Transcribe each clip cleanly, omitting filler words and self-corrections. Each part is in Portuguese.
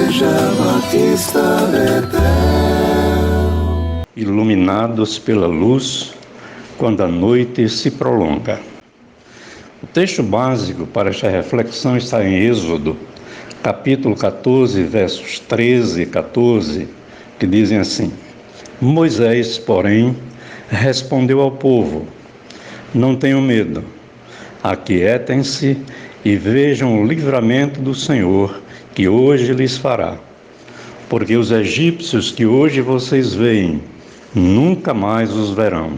Igreja Batista Betel. Iluminados pela luz, quando a noite se prolonga. O texto básico para esta reflexão está em Êxodo, capítulo 14, versos 13 e 14, que dizem assim: Moisés, porém, respondeu ao povo: Não tenham medo, aquietem-se e vejam o livramento do Senhor, que hoje lhes fará. Porque os egípcios que hoje vocês veem, nunca mais os verão.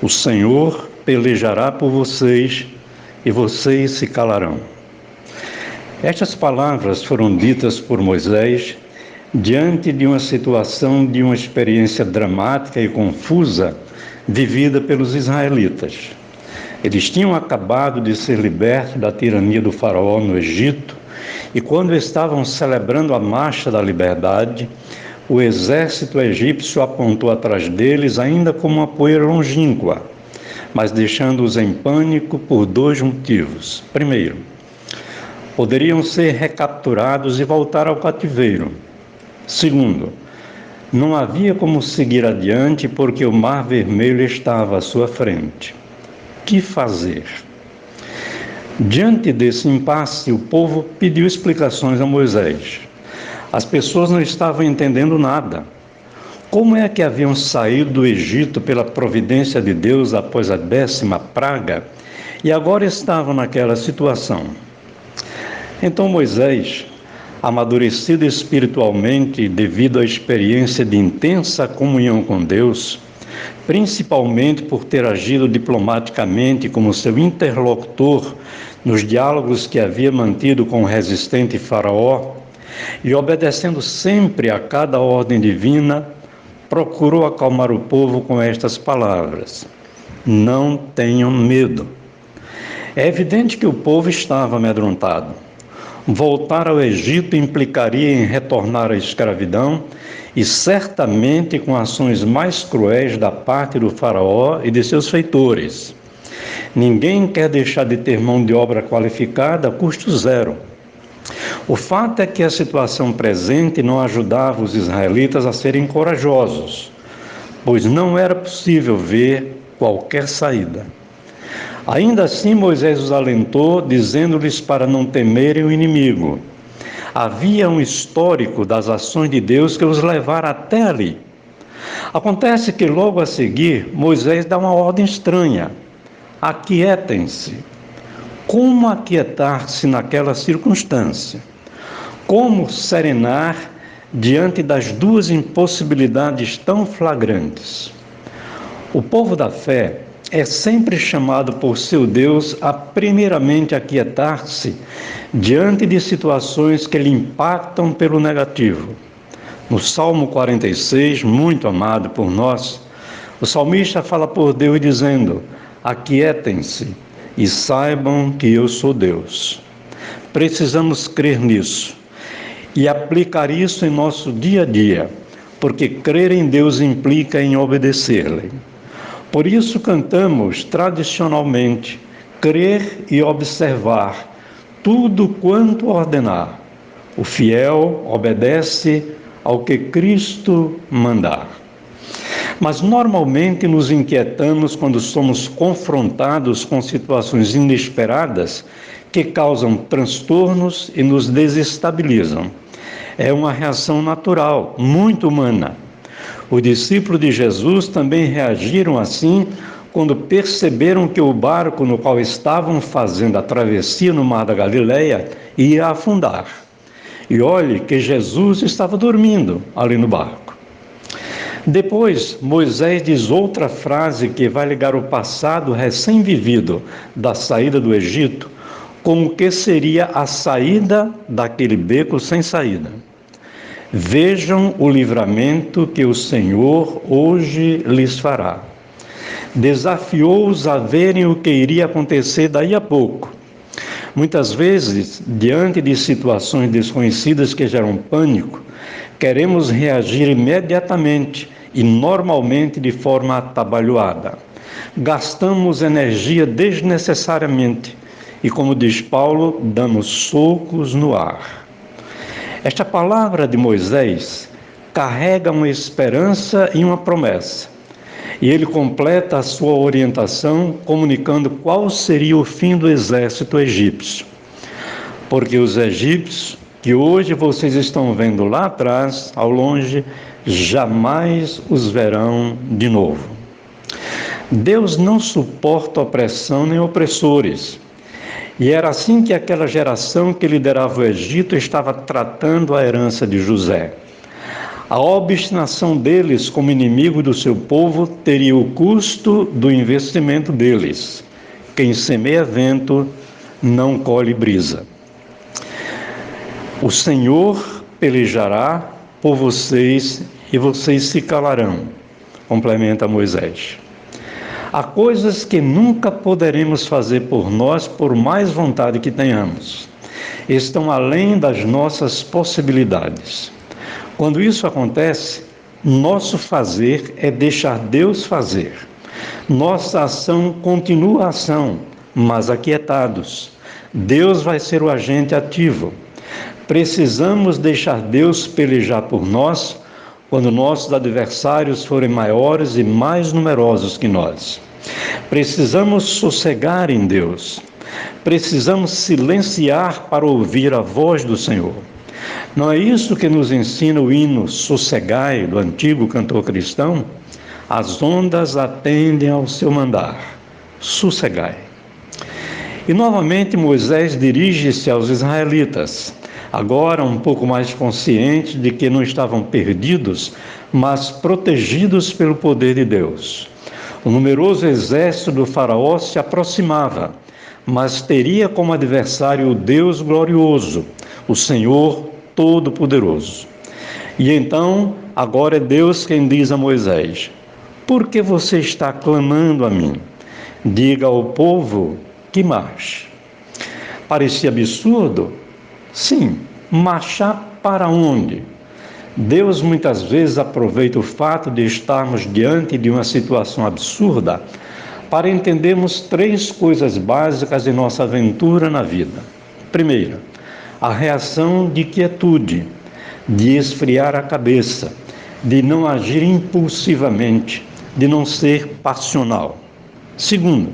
O Senhor pelejará por vocês e vocês se calarão. Estas palavras foram ditas por Moisés diante de uma situação de uma experiência dramática e confusa vivida pelos israelitas. Eles tinham acabado de ser libertos da tirania do faraó no Egito e quando estavam celebrando a marcha da liberdade, o exército egípcio apontou atrás deles ainda como uma poeira longínqua, mas deixando-os em pânico por dois motivos. Primeiro, poderiam ser recapturados e voltar ao cativeiro. Segundo, não havia como seguir adiante porque o Mar Vermelho estava à sua frente. Que fazer? Diante desse impasse, o povo pediu explicações a Moisés. As pessoas não estavam entendendo nada. Como é que haviam saído do Egito pela providência de Deus após a 10ª praga e agora estavam naquela situação? Então Moisés, amadurecido espiritualmente devido à experiência de intensa comunhão com Deus, principalmente por ter agido diplomaticamente como seu interlocutor nos diálogos que havia mantido com o resistente faraó, e obedecendo sempre a cada ordem divina, procurou acalmar o povo com estas palavras: Não tenham medo. É evidente que o povo estava amedrontado. Voltar ao Egito implicaria em retornar à escravidão e certamente com ações mais cruéis da parte do faraó e de seus feitores. Ninguém quer deixar de ter mão de obra qualificada a custo zero. O fato é que a situação presente não ajudava os israelitas a serem corajosos, pois não era possível ver qualquer saída. Ainda assim, Moisés os alentou, dizendo-lhes para não temerem o inimigo. Havia um histórico das ações de Deus que os levara até ali. Acontece que logo a seguir, Moisés dá uma ordem estranha: aquietem-se. Como aquietar-se naquela circunstância? Como serenar diante das duas impossibilidades tão flagrantes? O povo da fé é sempre chamado por seu Deus a primeiramente aquietar-se diante de situações que lhe impactam pelo negativo. No Salmo 46, muito amado por nós, o salmista fala por Deus dizendo: aquietem-se e saibam que eu sou Deus. Precisamos crer nisso e aplicar isso em nosso dia a dia, porque crer em Deus implica em obedecer-lhe. Por isso cantamos tradicionalmente: crer e observar tudo quanto ordenar. O fiel obedece ao que Cristo mandar. Mas normalmente nos inquietamos quando somos confrontados com situações inesperadas que causam transtornos e nos desestabilizam. É uma reação natural, muito humana. Os discípulos de Jesus também reagiram assim quando perceberam que o barco no qual estavam fazendo a travessia no mar da Galileia ia afundar. E olhe que Jesus estava dormindo ali no barco. Depois, Moisés diz outra frase que vai ligar o passado recém-vivido da saída do Egito com o que seria a saída daquele beco sem saída. Vejam o livramento que o Senhor hoje lhes fará. Desafiou-os a verem o que iria acontecer daí a pouco. Muitas vezes, diante de situações desconhecidas que geram pânico, queremos reagir imediatamente e normalmente de forma atabalhoada. Gastamos energia desnecessariamente e, como diz Paulo, damos socos no ar. Esta palavra de Moisés carrega uma esperança e uma promessa. E ele completa a sua orientação comunicando qual seria o fim do exército egípcio. Porque os egípcios, que hoje vocês estão vendo lá atrás, ao longe, jamais os verão de novo. Deus não suporta opressão nem opressores. E era assim que aquela geração que liderava o Egito estava tratando a herança de José. A obstinação deles como inimigo do seu povo teria o custo do investimento deles. Quem semeia vento não colhe brisa. O Senhor pelejará por vocês e vocês se calarão, complementa Moisés. Há coisas que nunca poderemos fazer por nós, por mais vontade que tenhamos. Estão além das nossas possibilidades. Quando isso acontece, nosso fazer é deixar Deus fazer. Nossa ação continua a ação, mas aquietados. Deus vai ser o agente ativo. Precisamos deixar Deus pelejar por nós quando nossos adversários forem maiores e mais numerosos que nós. Precisamos sossegar em Deus. Precisamos silenciar para ouvir a voz do Senhor. Não é isso que nos ensina o hino Sossegai, do antigo cantor cristão? As ondas atendem ao seu mandar. Sossegai. E novamente Moisés dirige-se aos israelitas, agora um pouco mais conscientes de que não estavam perdidos, mas protegidos pelo poder de Deus. O numeroso exército do faraó se aproximava, mas teria como adversário o Deus glorioso, o Senhor Todo-Poderoso. E então, agora é Deus quem diz a Moisés: por que você está clamando a mim? Diga ao povo que marche. Parecia absurdo? Sim, marchar para onde? Deus muitas vezes aproveita o fato de estarmos diante de uma situação absurda para entendermos 3 coisas básicas de nossa aventura na vida. Primeira, a reação de quietude, de esfriar a cabeça, de não agir impulsivamente, de não ser passional. Segundo,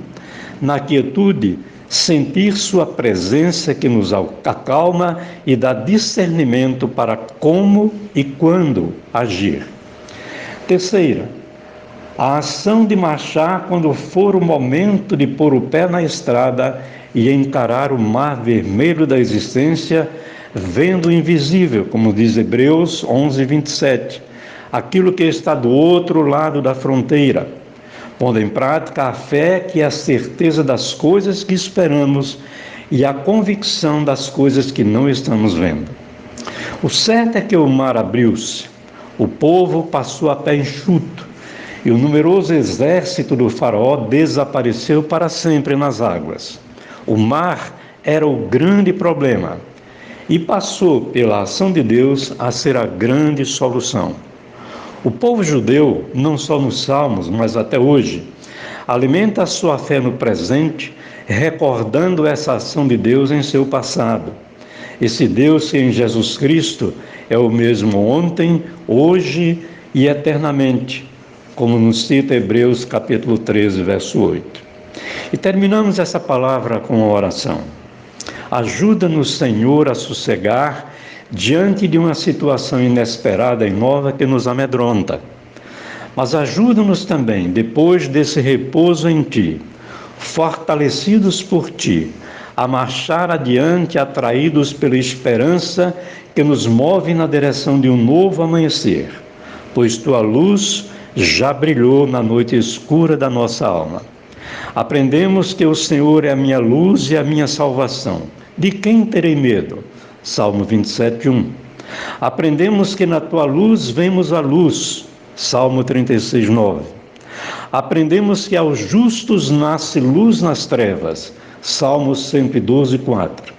na quietude, sentir sua presença que nos acalma e dá discernimento para como e quando agir. Terceira, a ação de marchar quando for o momento de pôr o pé na estrada e encarar o mar vermelho da existência, vendo o invisível, como diz Hebreus 11:27, aquilo que está do outro lado da fronteira, pondo em prática a fé, que é a certeza das coisas que esperamos e a convicção das coisas que não estamos vendo. O certo é que o mar abriu-se, o povo passou a pé enxuto, e o numeroso exército do faraó desapareceu para sempre nas águas. O mar era o grande problema e passou, pela ação de Deus, a ser a grande solução. O povo judeu, não só nos Salmos, mas até hoje, alimenta a sua fé no presente, recordando essa ação de Deus em seu passado. Esse Deus que em Jesus Cristo é o mesmo ontem, hoje e eternamente, como nos cita Hebreus capítulo 13, verso 8. E terminamos essa palavra com uma oração. Ajuda-nos, Senhor, a sossegar diante de uma situação inesperada e nova que nos amedronta. Mas ajuda-nos também, depois desse repouso em Ti, fortalecidos por Ti, a marchar adiante, atraídos pela esperança que nos move na direção de um novo amanhecer, pois Tua luz já brilhou na noite escura da nossa alma. Aprendemos que o Senhor é a minha luz e a minha salvação. De quem terei medo? Salmo 27:1. Aprendemos que na Tua luz vemos a luz. Salmo 36:9. Aprendemos que aos justos nasce luz nas trevas. Salmo 112:4.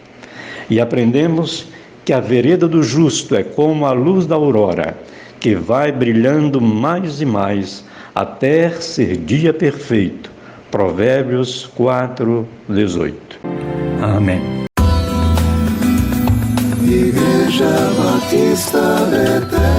E aprendemos que a vereda do justo é como a luz da aurora, que vai brilhando mais e mais até ser dia perfeito. Provérbios 4:18. Amém. Igreja Batista eterno.